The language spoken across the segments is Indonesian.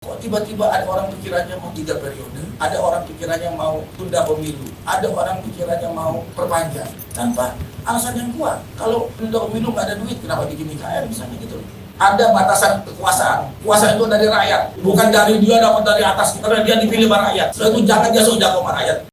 Kok tiba-tiba ada orang pikirannya mau 3 periode, ada orang pikirannya mau tunda pemilu, ada orang pikirannya mau perpanjang tanpa alasan yang kuat. Kalau tunda pemilu nggak ada duit, kenapa bikin IKN misalnya gitu? Ada batasan kekuasaan. Kuasa itu dari rakyat, bukan dari dia dapat dari atas karena dia dipilih sama rakyat. Setelah itu jangan dia sok jago sama rakyat.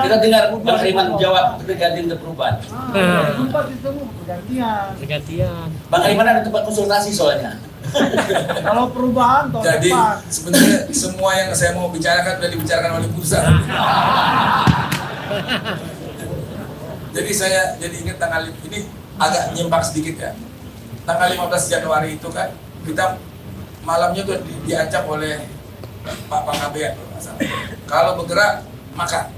Kita dengar Bang Hariman jawab bergantian untuk perubahan. Pergantian. Bang Hariman ada tempat konsultasi soalnya. Kalau perubahan tahun Jadi depan. sebenarnya semua yang saya mau bicarakan sudah dibicarakan oleh Bursa. Jadi saya jadi ingat tanggal ini agak nyimpang sedikit ya. Tanggal 15 Januari itu kan kita malamnya tuh diancam oleh Pak Pangkabean kalau bergerak makan.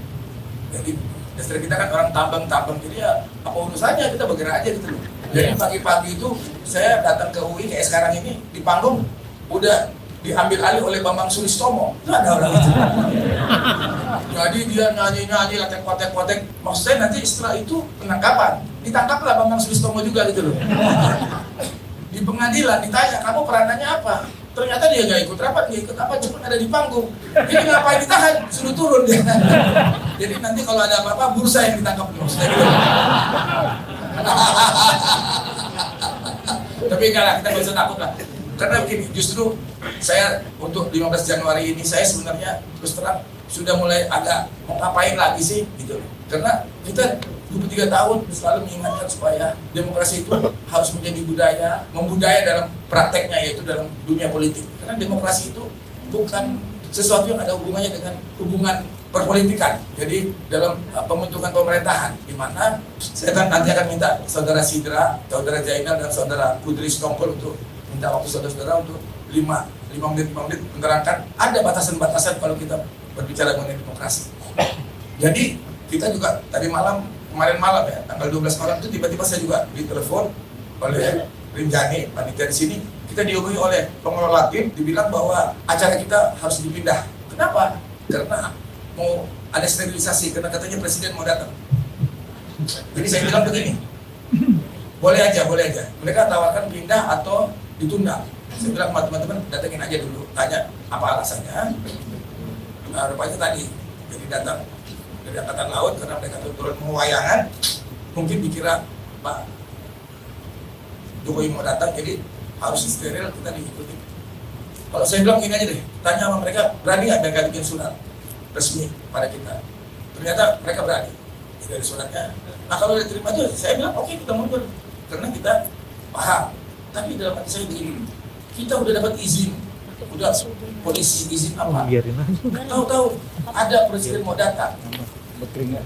Jadi dasar kita kan orang tambang, jadi ya apa urusannya kita bergerak aja gitu loh. Jadi pagi-pagi itu saya datang ke UI kayak sekarang ini di panggung udah diambil alih oleh Bambang Sulistomo. Itu ada orang itu. Jadi dia nyanyi-nyanyi, kotek-kotek. Maksud saya nanti setelah itu penangkapan, ditangkaplah Bambang Sulistomo juga gitu loh. Di pengadilan ditanya, kamu peranannya apa? Ternyata dia nggak ikut rapat, nggak ikut apa, cuma ada di panggung. Jadi ngapain ditahan? Suruh turun dia. Jadi nanti kalau ada apa-apa, Bursa yang ditangkap dulu. Tapi enggak lah, kita nggak usah takut lah. Karena begini, justru saya untuk 15 Januari ini, saya sebenarnya terus terang sudah mulai agak mau ngapain lagi sih gitu. Karena kita 23 tahun selalu mengingatkan supaya demokrasi itu harus menjadi budaya, membudaya dalam prakteknya, yaitu dalam dunia politik. Karena demokrasi itu bukan sesuatu yang ada hubungannya dengan hubungan perpolitikan. Jadi dalam pembentukan pemerintahan, di mana saya nanti akan minta saudara Sidra, saudara Jainal, dan saudara Kudri Stompel untuk minta waktu saudara-saudara untuk 5 menit menerangkan ada batasan-batasan kalau kita berbicara mengenai demokrasi. Jadi kita juga kemarin malam ya, tanggal 12 malam itu tiba-tiba saya juga ditelepon oleh Rinjani, panitia di sini. Kita dihubungi oleh pengelola tim, dibilang bahwa acara kita harus dipindah. Kenapa? Karena mau ada sterilisasi, karena katanya presiden mau datang. Jadi saya bilang begini, boleh aja. Mereka tawarkan pindah atau ditunda. Saya bilang sama teman-teman, datengin aja dulu, tanya apa alasannya. Nah, rupanya tadi, jadi datang dari Angkatan Laut karena mereka turun mewayangan, mungkin dikira Pak Jokowi mau datang, jadi harus steril, kita diikuti. Kalau saya bilang gini aja deh, tanya sama mereka, berani nggak mereka bikin surat resmi pada kita? Ternyata mereka berani dari suratnya. Nah kalau diterima aja, saya bilang oke, kita mundur, karena kita paham. Tapi dalam hati saya begini, kita udah dapat izin, udah polisi izin apa? Tahu-tahu ada presiden mau datang,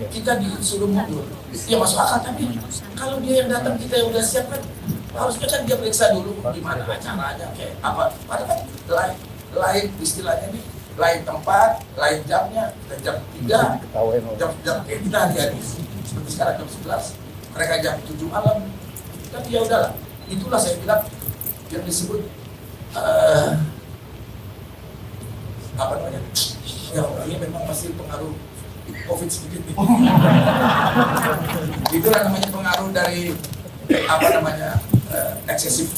kita disuruh mundur. Ya masuk akal, tapi kalau dia yang datang kita yang udah siap kan, harusnya kan dia periksa dulu gimana acaranya, kayak apa. Padahal kan lain istilahnya nih, lain tempat, lain jamnya. Kita jam 3, jam kayak kita hari-hari seperti sekarang jam 11, mereka jam 7 malam. Tapi ya udahlah, itulah saya bilang yang disebut apa namanya? Ya ini memang masih pengaruh COVID sedikit nih. Itulah namanya pengaruh dari eksesif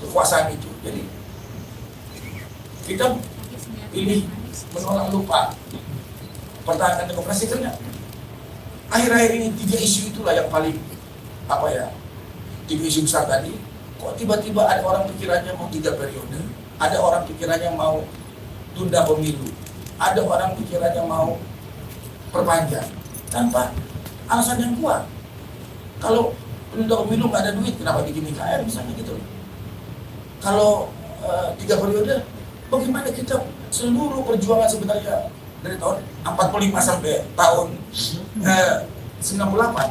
kekuasaan itu. Jadi kita pilih menolak lupa pertahankan demokrasi karena akhir-akhir ini 3 isu itulah yang paling 3 isu besar tadi. Kok tiba-tiba ada orang pikirannya mau 3 periode, ada orang pikirannya mau tunda pemilu, ada orang pikirannya mau perpanjang tanpa alasan yang kuat. Kalau penunda pemilu nggak ada duit, kenapa bikin IKN misalnya gitu. Kalau 3 periode, bagaimana kita seluruh perjuangan sebenarnya dari tahun 45 sampai tahun 98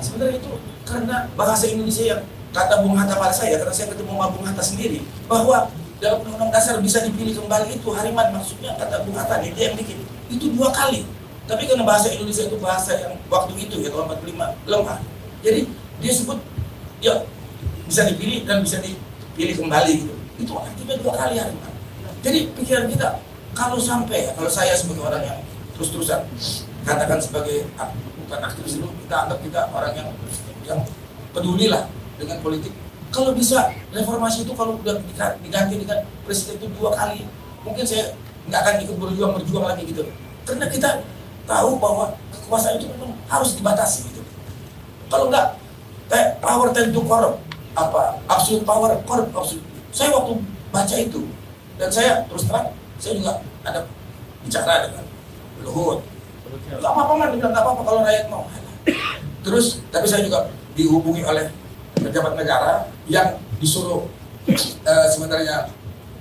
sebenarnya itu karena bahasa Indonesia yang kata Bung Hatta pada saya, karena saya ketemu sama Bung Hatta sendiri, bahwa dalam Undang-Undang Dasar bisa dipilih kembali itu Hariman, maksudnya kata Bung Hatta dia yang bikin itu 2 kali. Tapi karena bahasa Indonesia itu bahasa yang waktu itu ya tahun 45 lemah, jadi dia sebut ya bisa dipilih dan bisa dipilih kembali gitu. Itu artinya 2 kali Hariman. Jadi pikiran kita kalau saya sebagai orang yang terus-terusan katakan sebagai bukan aktivis dulu, kita anggap kita orang yang peduli lah dengan politik. Kalau bisa reformasi itu kalau udah diganti dengan presiden itu 2 kali, mungkin saya nggak akan ikut berjuang lagi gitu. Karena kita tahu bahwa kekuasaan itu memang harus dibatasi gitu. Kalau nggak, power tend to corrupt, absolute power corrupt absolute. Saya waktu baca itu dan saya terus terang, saya juga ada bicara dengan Luhut. Nggak apa-apa man, dia bilang nggak apa-apa kalau rakyat mau. Terus, tapi saya juga dihubungi oleh pejabat negara yang disuruh sebenarnya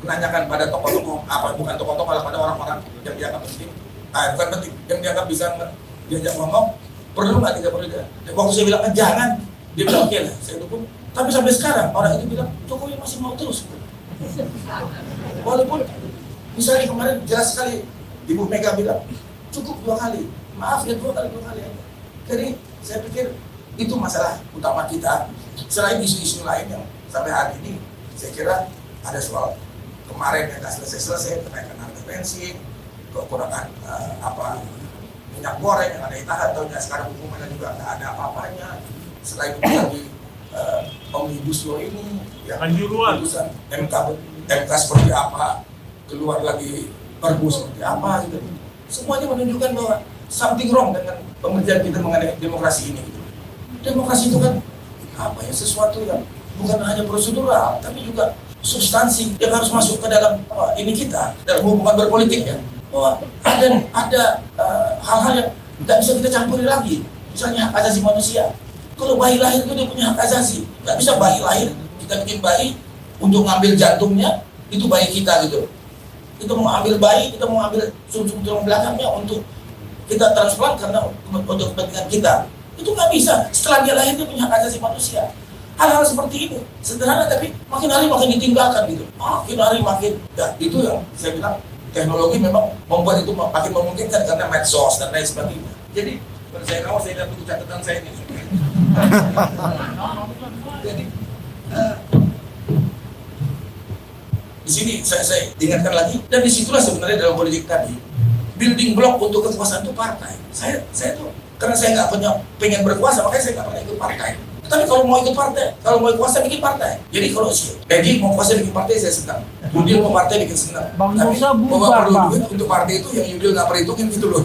menanyakan pada tokoh-tokoh bukan tokoh-tokoh lah, pada orang-orang yang dianggap penting, bukan penting, yang dianggap bisa diajak ngomong, perlu nggak 3 periode? Waktu saya bilang jangan, dia bilang oke lah, saya dukung. Tapi sampai sekarang orang itu bilang Jokowi masih mau terus. Walaupun misalnya kemarin jelas sekali Ibu Mega bilang cukup 2 kali, maaf ya 2 kali aja. Jadi saya pikir itu masalah utama kita. Selain isu-isu lain yang sampai hari ini, saya kira ada soal kemarin yang nggak selesai, kenaikan harga bensin, kekurangan minyak goreng yang ada ditahan, tahunnya sekarang hukumannya juga nggak ada apa-apanya. Selain itu lagi omnibus law ini, ya putusan MK seperti apa, keluar lagi perbu seperti apa gitu. Semuanya menunjukkan bahwa something wrong dengan pengertian kita mengenai demokrasi ini gitu. Demokrasi itu kan sesuatu yang bukan hanya prosedural tapi juga substansi yang harus masuk ke dalam ini kita dalam hubungan berpolitik ya. Bahwa ada hal-hal yang tidak bisa kita campuri lagi. Misalnya hak asasi manusia. Kalau bayi lahir itu dia punya hak asasi. Nggak bisa bayi lahir kita bikin bayi untuk ngambil jantungnya, itu bayi kita gitu. Kita mau ambil bayi, kita mau ambil sum-sum tulang belakangnya untuk kita transplant karena untuk kepentingan kita. Itu nggak bisa. Setelah dia lahir dia punya hak asasi manusia. Hal-hal seperti ini sederhana tapi makin hari makin ditinggalkan gitu. Makin hari makin. Ya itu yang saya bilang teknologi memang membuat itu makin memungkinkan karena medsos dan lain sebagainya. Jadi saya lihat buku catatan saya ini. Jadi di sini saya ingatkan lagi dan disitulah sebenarnya dalam politik tadi building block untuk kekuasaan itu partai. Saya tuh karena saya nggak pengen berkuasa makanya saya nggak pernah ikut partai. Tapi kalau mau ikut partai, kalau mau kuasa bikin partai. Jadi kalau Peggy mau kuasa bikin partai saya senang. Yudil mau partai bikin senang. Tapi bahwa perlu duit untuk partai itu yang Yudil nggak perhitungin gitu loh.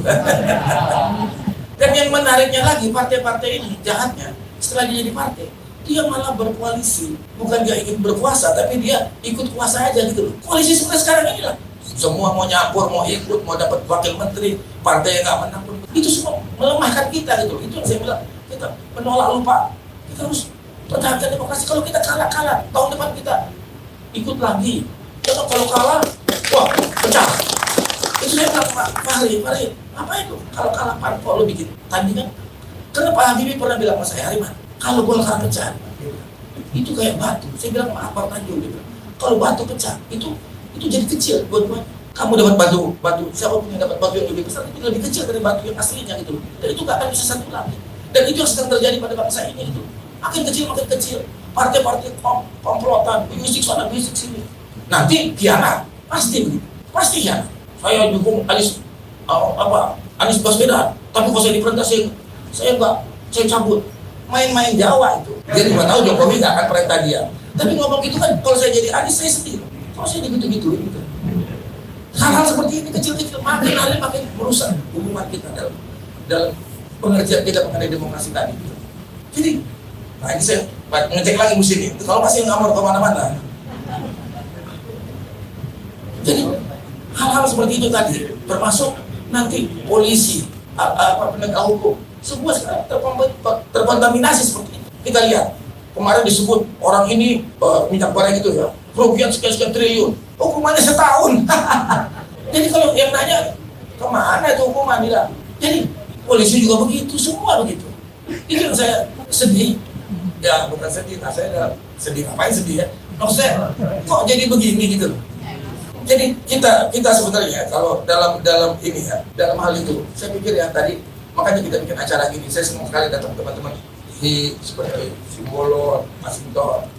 Dan yang menariknya lagi partai-partai ini jahatnya setelah dia jadi partai dia malah berkoalisi, bukan dia ingin berkuasa tapi dia ikut kuasa aja gitu loh. Koalisi seperti sekarang ini lah, semua mau nyampur, mau ikut, mau dapat wakil menteri, partai yang nggak menang pun itu semua melemahkan kita gitu. Itu yang saya bilang kita menolak lupa, kita harus pertahankan demokrasi. Kalau kita kalah tahun depan kita ikut lagi. Jangan kalau kalah, wah pecah. Itu saya bilang Pak Fahri, apa itu? Kalau kalah parpol lo bikin tandingan. Karena Pak Habibie pernah bilang sama saya, Hariman, kalau Golkar pecah, itu kayak batu. Saya bilang sama Akbar Tanjung, dia bilang, kalau batu pecah, itu jadi kecil buat kamu dapat batu, siapa pun yang dapat batu yang lebih besar itu lebih kecil dari batu yang aslinya gitu. Dan itu nggak akan bisa satu lagi. Dan itu yang sedang terjadi pada bangsa ini gitu. Makin kecil. Partai-partai komplotan, bisik sana bisik sini. Nanti khianat, pasti begitu, pasti khianat. Saya dukung Anies Baswedan, Tapi kalau saya diperintah, saya enggak, saya cabut. Main-main Jawa itu. Jadi gua tahu Jokowi nggak akan perintah dia. Tapi ngomong gitu kan, kalau saya jadi Anies saya sedih. Kalau saya digitu-gituin gitu. Hal-hal seperti ini kecil-kecil makin hari makin merusak hubungan kita dalam pengertian kita mengenai demokrasi tadi. Gitu. Jadi, nah ini saya ngecek lagi musim ini. Kalau masih nggak mau kemana-mana. Jadi hal-hal seperti itu tadi, termasuk nanti polisi, penegak hukum, semua sekarang terkontaminasi seperti ini. Kita lihat kemarin disebut orang ini minyak goreng itu ya, kerugian sekian triliun, hukumannya setahun. Jadi kalau yang nanya kemana itu hukuman bilang, jadi polisi juga begitu, semua begitu. Itu yang saya sedih. Ya bukan sedih, nah saya sedih, ngapain sedih ya? Maksud saya, kok jadi begini gitu loh. Jadi kita sebenarnya kalau dalam ini ya, dalam hal itu, saya pikir ya tadi, makanya kita bikin acara gini. Saya senang sekali datang teman-teman seperti Simbolo, Mas Intor,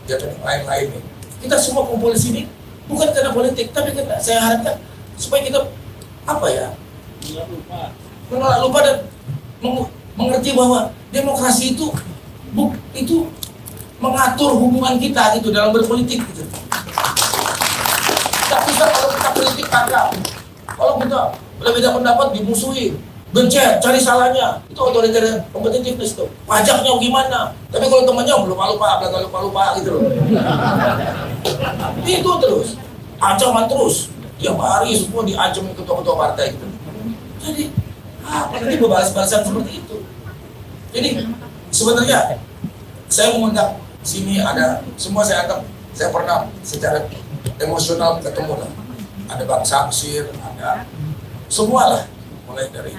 ya dan lain-lain nih. Kita semua kumpul di sini bukan karena politik, tapi karena saya harapkan supaya kita apa ya, menolak lupa dan mengerti bahwa demokrasi itu mengatur hubungan kita gitu dalam berpolitik gitu. Tidak bisa kalau kita politik kagak. Kalau kita berbeda pendapat dimusuhi, bencet, cari salahnya. Itu otoriter kompetitifness tuh. Pajaknya gimana? Tapi kalau temannya lupa gitu loh. Itu terus. Ancaman terus. Tiap hari semua diancam ketua-ketua partai gitu. Jadi, nanti berbalas-balasan seperti itu. Jadi, sebenarnya saya mengundang sini ada semua saya anggap saya pernah secara emosional ketemu lah. Ada Bang Samsir, ada semua lah, mulai dari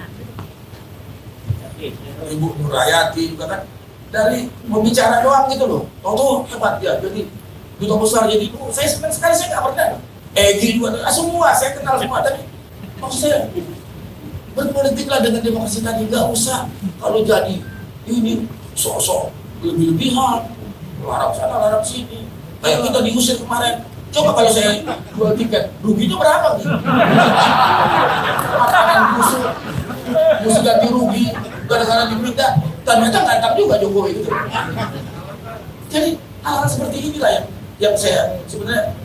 Ibu Nurayati juga kan, dari pembicara doang gitu loh. Tahu hebat ya, jadi duta besar jadi saya senang sekali, saya nggak pernah. Egi juga, semua saya kenal semua. Tapi maksud saya berpolitiklah dengan demokrasi tadi, nggak usah kalau jadi ini sosok lebih-lebihan, larang sana larang sini. Kayak kita diusir kemarin. Coba kalau saya jual tiket, ruginya berapa gitu? Makanan musuh ganti rugi, gara-gara diberita, ternyata ngantap juga Jokowi gitu. Jadi hal-hal seperti inilah yang saya sebenarnya.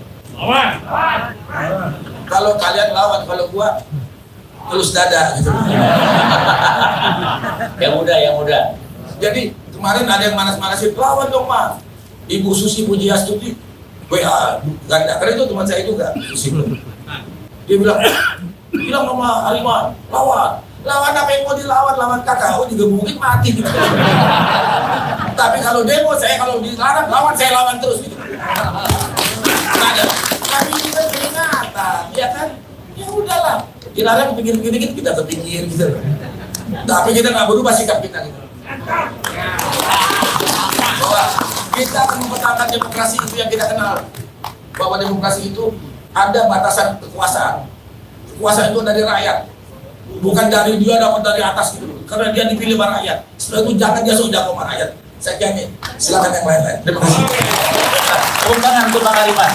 Kalau kalian lawan, kalau gua tulus dada gitu. Yang muda. Jadi kemarin ada yang manas-manasin, lawan dong Mas. Ibu Susi Pujiastuti WA ganda, karena itu teman saya juga dia bilang sama Ariman, lawan apa yang mau dilawan, lawan kakak, juga mungkin mati gitu. Tapi kalau demo, saya kalau dilarang lawan, saya lawan terus gitu. Ada tapi kita peringatan, ya kan, ya udahlah, dilarang pikir-pikir kita terpikir gitu. Tapi kita nggak berubah sikap kita gitu. Bahwa kita akan mempertahankan demokrasi itu yang kita kenal, bahwa demokrasi itu ada batasan kekuasaan. Kekuasaan itu dari rakyat, bukan dari dia dapat dari atas gitu, karena dia dipilih sama rakyat. Setelah itu jangan dia sudah sama rakyat. Saya kira silakan yang lain-lain. Terima kasih. Tepuk tangan untuk Bang Ariman.